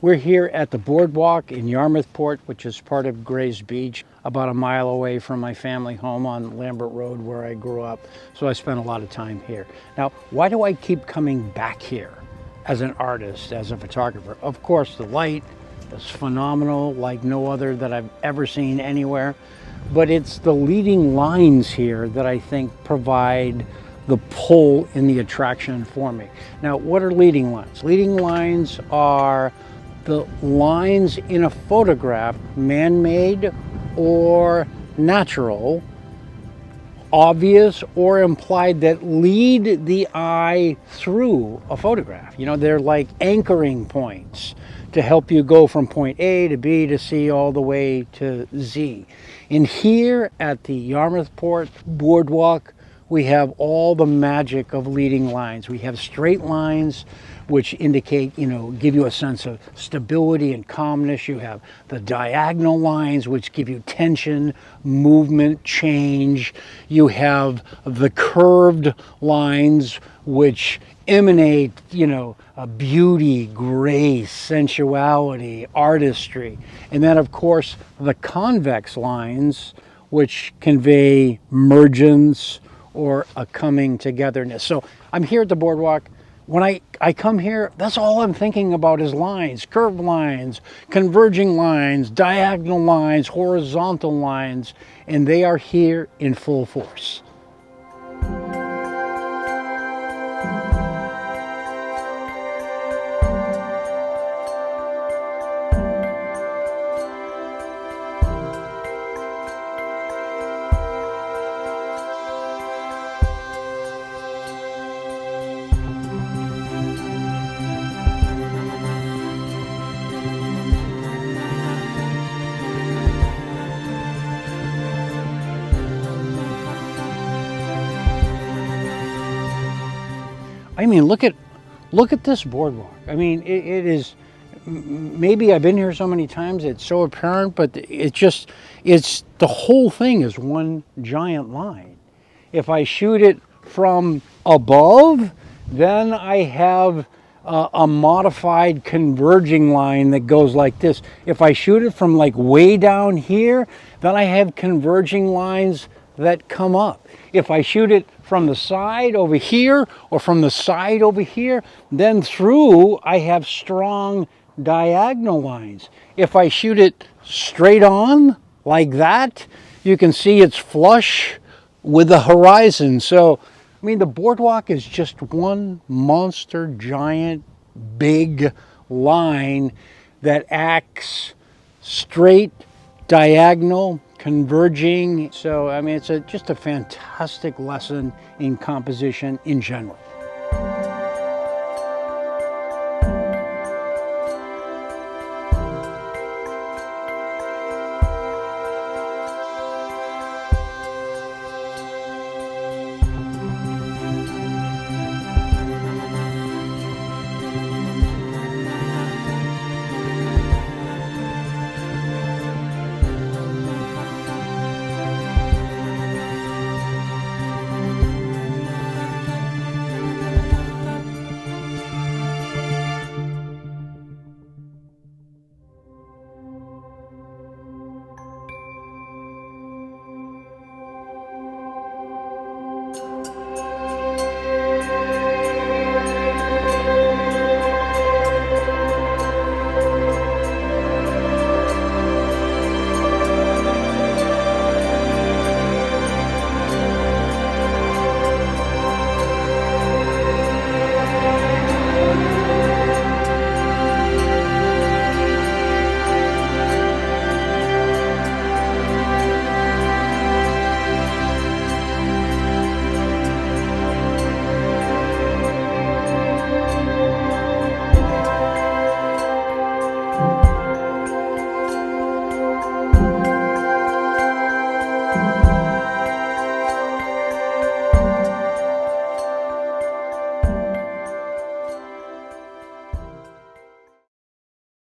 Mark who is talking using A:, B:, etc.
A: We're here at the Boardwalk in Yarmouthport, which is part of Grays Beach, about a mile away from my family home on Lambert Road where I grew up. So I spent a lot of time here. Now, why do I keep coming back here as an artist, as a photographer? Of course, the light is phenomenal, like no other that I've ever seen anywhere. But it's the leading lines here that I think provide the pull in the attraction for me. Now, what are leading lines? Leading lines are the lines in a photograph, man-made or natural, obvious or implied, that lead the eye through a photograph. You know, they're like anchoring points to help you go from point A to B to C all the way to Z. And here at the Yarmouthport Boardwalk, we have all the magic of leading lines. We have straight lines, which indicate, give you a sense of stability and calmness. You have the diagonal lines, which give you tension, movement, change. You have the curved lines, which emanate, a beauty, grace, sensuality, artistry. And then, of course, the convex lines, which convey mergence or a coming togetherness. So I'm here at the Boardwalk. When I come here, that's all I'm thinking about is lines, curved lines, converging lines, diagonal lines, horizontal lines, and they are here in full force. I mean, look at this boardwalk. I mean, it is, maybe I've been here so many times, it's so apparent, but it's the whole thing is one giant line. If I shoot it from above, then I have a modified converging line that goes like this. If I shoot it from like way down here, then I have converging lines that come up. If I shoot it from the side over here or from the side over here, then through I have strong diagonal lines. If I shoot it straight on like that, you can see it's flush with the horizon. So, I mean, the Boardwalk is just one monster, giant, big line that acts straight, diagonal, converging. So, I mean, it's just a fantastic lesson in composition in general.